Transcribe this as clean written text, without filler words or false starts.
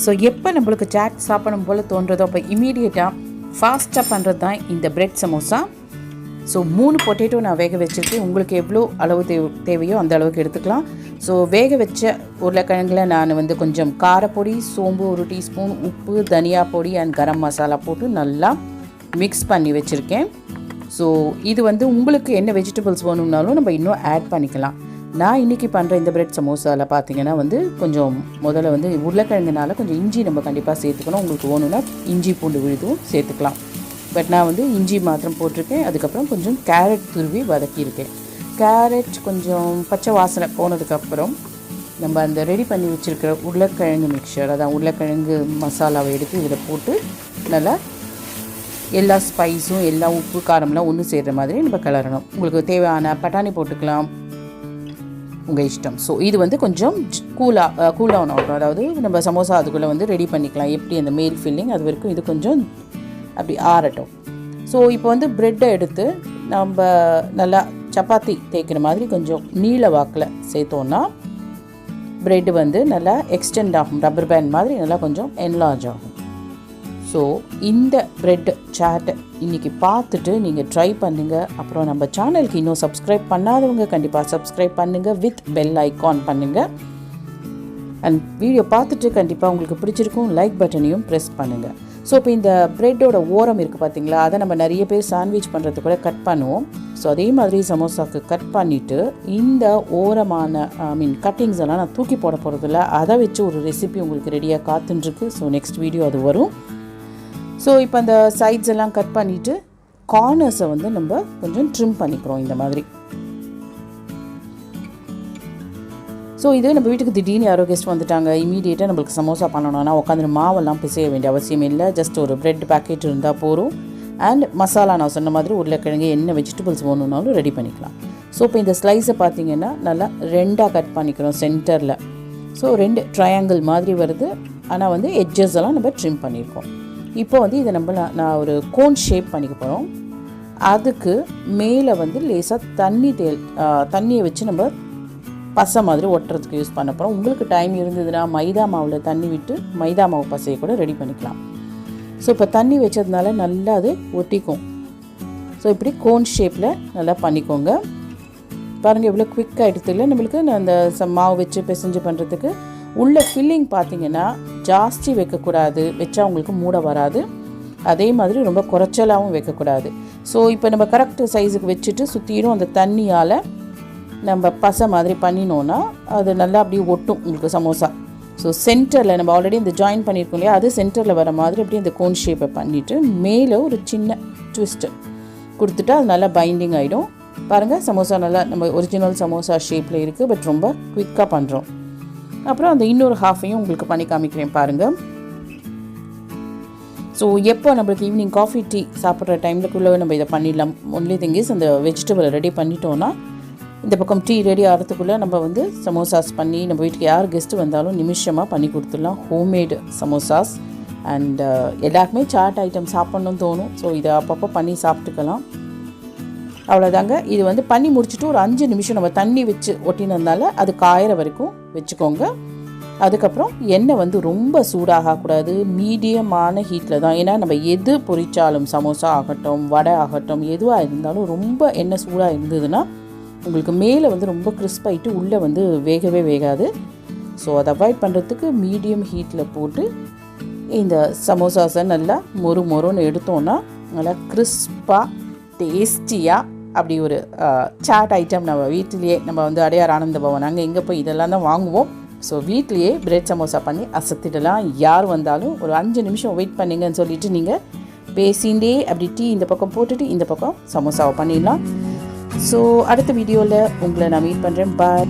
So எப்போ நம்மளுக்கு chat சாப்பிடணும் போல் தோன்றதோ அப்போ இமீடியட்டாக ஃபாஸ்ட்டாக பண்ணுறது தான் இந்த பிரெட் சமோசா. ஸோ 3 பொட்டேட்டோ நான் வேக வச்சுருக்கேன். உங்களுக்கு எவ்வளோ அளவு தேவையோ அந்த அளவுக்கு எடுத்துக்கலாம். ஸோ வேக வச்ச உருளைக்கிழங்குல நான் வந்து கொஞ்சம் காரப்பொடி, சோம்பு 1 டீஸ்பூன், உப்பு, தனியா பொடி அண்ட் கரம் மசாலா போட்டு நல்லா மிக்ஸ் பண்ணி வச்சுருக்கேன். ஸோ இது வந்து உங்களுக்கு என்ன வெஜிடபிள்ஸ் வேணும்னாலும் நம்ம இன்னும் ஆட் பண்ணிக்கலாம். நான் இன்றைக்கி பண்ணுற இந்த பிரெட் சமோசாவில் பார்த்தீங்கன்னா வந்து கொஞ்சம் முதல்ல வந்து உருளைக்கிழங்குனால கொஞ்சம் இஞ்சி நம்ம கண்டிப்பாக சேர்த்துக்கணும். உங்களுக்கு வேணும்னா இஞ்சி பூண்டு விழுதும் சேர்த்துக்கலாம். பட் நான் வந்து இஞ்சி மாத்திரம் போட்டிருக்கேன். அதுக்கப்புறம் கொஞ்சம் கேரட் துருவி வதக்கியிருக்கேன். கேரட் கொஞ்சம் பச்சை வாசனை போனதுக்கப்புறம் நம்ம அந்த ரெடி பண்ணி வச்சுருக்கிற உருளைக்கிழங்கு மிக்சர், அதான் உருளைக்கிழங்கு மசாலாவை எடுத்து இதில் போட்டு நல்லா எல்லா ஸ்பைஸும் எல்லா உப்பு காரம்லாம் ஒன்று சேர்கிற மாதிரி நம்ம கிளறணும். உங்களுக்கு தேவையான பட்டாணி போட்டுக்கலாம், உங்கள் இஷ்டம். ஸோ இது வந்து கொஞ்சம் கூல் டவுன் ஆகட்டும். அதாவது நம்ம சமோசா அதுக்குள்ளே வந்து ரெடி பண்ணிக்கலாம். எப்படி அந்த மேல் ஃபில்லிங் அது வரைக்கும் இது கொஞ்சம் அப்படி ஆறட்டும். ஸோ இப்போ வந்து ப்ரெட்டை எடுத்து நம்ம நல்லா சப்பாத்தி தேய்க்கிற மாதிரி கொஞ்சம் நீல வாக்கில் சேர்த்தோன்னா ப்ரெட்டு வந்து நல்லா எக்ஸ்டெண்ட் ஆகும். ரப்பர் பேண்ட் மாதிரி நல்லா கொஞ்சம் என்லார்ஜ் ஆகும். ஸோ இந்த ப்ரெட் சாட்டை இன்றைக்கி பார்த்துட்டு நீங்கள் ட்ரை பண்ணுங்கள். அப்புறம் நம்ம சேனலுக்கு இன்னும் சப்ஸ்கிரைப் பண்ணாதவங்க கண்டிப்பாக சப்ஸ்கிரைப் பண்ணுங்கள், வித் பெல் ஐக்கான் பண்ணுங்கள். அண்ட் வீடியோ பார்த்துட்டு கண்டிப்பாக உங்களுக்கு பிடிச்சிருக்கும் லைக் பட்டனையும் ப்ரெஸ் பண்ணுங்கள். ஸோ இப்போ இந்த ப்ரெட்டோட ஓரம் இருக்குது பார்த்தீங்களா, அதை நம்ம நிறைய பேர் சாண்ட்விச் பண்ணுறது கூட கட் பண்ணுவோம். ஸோ அதே மாதிரி சமோசாவுக்கு கட் பண்ணிவிட்டு இந்த ஓரமான கட்டிங்ஸ் எல்லாம் நான் தூக்கி போட போகிறதில்ல. அதை வச்சு ஒரு ரெசிபி உங்களுக்கு ரெடியாக காத்துட்டுருக்கு. ஸோ நெக்ஸ்ட் வீடியோ அது வரும். ஸோ இப்போ அந்த சைட்ஸ் எல்லாம் கட் பண்ணிவிட்டு கார்னர்ஸை வந்து நம்ம கொஞ்சம் ட்ரிம் பண்ணிக்கிறோம் இந்த மாதிரி. ஸோ இது நம்ம வீட்டுக்கு திடீர்னு யாரோ கெஸ்ட் வந்துட்டாங்க, இமீடியட்டாக நம்மளுக்கு சமோசா பண்ணணும்னா உட்காந்து மாவெல்லாம் பிசைய வேண்டிய அவசியம் இல்லை. ஜஸ்ட் ஒரு ப்ரெட் பேக்கெட் இருந்தால் போதும். அண்ட் மசாலா நான் சொன்ன மாதிரி உருளைக்கிழங்கு என்ன வெஜிடபிள்ஸ் வேணுன்னாலும் ரெடி பண்ணிக்கலாம். ஸோ இப்போ இந்த ஸ்லைஸை பார்த்தீங்கன்னா நல்லா 2ஆக கட் பண்ணிக்கிறோம் சென்டரில். ஸோ 2 ட்ரையாங்கிள் மாதிரி வருது. ஆனால் வந்து எட்ஜஸ் எல்லாம் நம்ம ட்ரிம் பண்ணியிருக்கோம். இப்போ வந்து இதை நான் ஒரு கோன் ஷேப் பண்ணிக்க போகிறோம். அதுக்கு மேலே வந்து லேசாக தண்ணியை வச்சு நம்ம பசை மாதிரி ஒட்டுறதுக்கு யூஸ் பண்ண போகிறோம். உங்களுக்கு டைம் இருந்ததுன்னா மைதா மாவில் தண்ணி விட்டு மைதா மாவு பசையை கூட ரெடி பண்ணிக்கலாம். ஸோ இப்போ தண்ணி வச்சதுனால நல்லா அது ஒட்டிக்கும். ஸோ இப்படி கோன் ஷேப்பில் நல்லா பண்ணிக்கோங்க. பாருங்கள் எவ்வளோ குவிக் ஆகிடுது இல்லை நம்மளுக்கு. அந்த மாவு வச்சு பிசைஞ்சு பண்ணுறதுக்கு உள்ள ஃபில்லிங் பார்த்திங்கன்னா ஜாஸ்தி வைக்கக்கூடாது, வச்சா உங்களுக்கு மூட வராது. அதே மாதிரி ரொம்ப குறைச்சலாகவும் வைக்கக்கூடாது. ஸோ இப்போ நம்ம கரெக்ட் சைஸுக்கு வச்சுட்டு சுற்றிடும் அந்த தண்ணியால் நம்ம பசை மாதிரி பண்ணினோன்னா அது நல்லா அப்படியே ஒட்டும் உங்களுக்கு சமோசா. ஸோ சென்டரில் நம்ம ஆல்ரெடி இந்த ஜாயின் பண்ணியிருக்கோம் இல்லையா, அது சென்டரில் வர மாதிரி அப்படியே இந்த கோன் ஷேப்பை பண்ணிவிட்டு மேலே ஒரு சின்ன ட்விஸ்ட்டு கொடுத்துட்டா அது நல்லா பைண்டிங் ஆகிடும். பாருங்கள் சமோசா நல்லா நம்ம ஒரிஜினல் சமோசா ஷேப்பில் இருக்குது. பட் ரொம்ப குவிக்காக பண்ணுறோம். அப்புறம் அந்த இன்னொரு ஹாஃபையும் உங்களுக்கு பண்ணி காமிக்கிறேன் பாருங்கள். ஸோ எப்போ நம்மளுக்கு ஈவினிங் காஃபி டீ சாப்பிட்ற டைம்லக்குள்ளே நம்ம இதை பண்ணிடலாம். ஒன்லி திங் இஸ் அந்த வெஜிடபிளை ரெடி பண்ணிட்டோன்னா இந்த பக்கம் டீ ரெடி ஆகிறதுக்குள்ளே நம்ம வந்து சமோசாஸ் பண்ணி நம்ம வீட்டுக்கு யார் கெஸ்ட்டு வந்தாலும் நிமிஷமாக பண்ணி கொடுத்துடலாம். Homemade samosas. அண்ட் எல்லாருக்குமே சாட் ஐட்டம் சாப்பிட்ணுன்னு தோணும். ஸோ இதை அப்பப்போ பண்ணி சாப்பிட்டுக்கலாம். அவ்வளோதாங்க. இது வந்து பண்ணி முடிச்சுட்டு ஒரு 5 நிமிஷம் நம்ம தண்ணி வச்சு ஒட்டினதுனால அது காயிற வரைக்கும் வச்சுக்கோங்க. அதுக்கப்புறம் எண்ணெய் வந்து ரொம்ப சூடாகக்கூடாது, மீடியமான ஹீட்டில் தான். ஏன்னா நம்ம எது பொரிச்சாலும் சமோசா ஆகட்டும் வடை ஆகட்டும் எதுவாக இருந்தாலும் ரொம்ப எண்ணெய் சூடாக இருந்ததுன்னா உங்களுக்கு மேலே வந்து ரொம்ப கிறிஸ்பாயிட்டு உள்ளே வந்து வேகவே வேகாது. ஸோ அதை அவாய்ட் பண்ணுறதுக்கு மீடியம் ஹீட்டில் போட்டு இந்த சமோசாஸை நல்லா மொறுன்னு எடுத்தோன்னா நல்லா கிறிஸ்பாக டேஸ்டியாக அப்படி ஒரு சாட் ஐட்டம் நம்ம வீட்டிலேயே நம்ம வந்து அடையார் ஆனந்த பவன் அங்கே எங்கே போய் இதெல்லாம் தான் வாங்குவோம். ஸோ வீட்லேயே பிரெட் சமோசா பண்ணி அசத்திடலாம். யார் வந்தாலும் ஒரு 5 நிமிஷம் வெயிட் பண்ணிங்கன்னு சொல்லிவிட்டு நீங்கள் பேசிண்டே அப்படி டீ இந்த பக்கம் போட்டுட்டு இந்த பக்கம் சமோசாவை பண்ணிடலாம். ஸோ அடுத்த வீடியோவில் உங்களை நான் மீட் பண்ணுறேன். பாய்.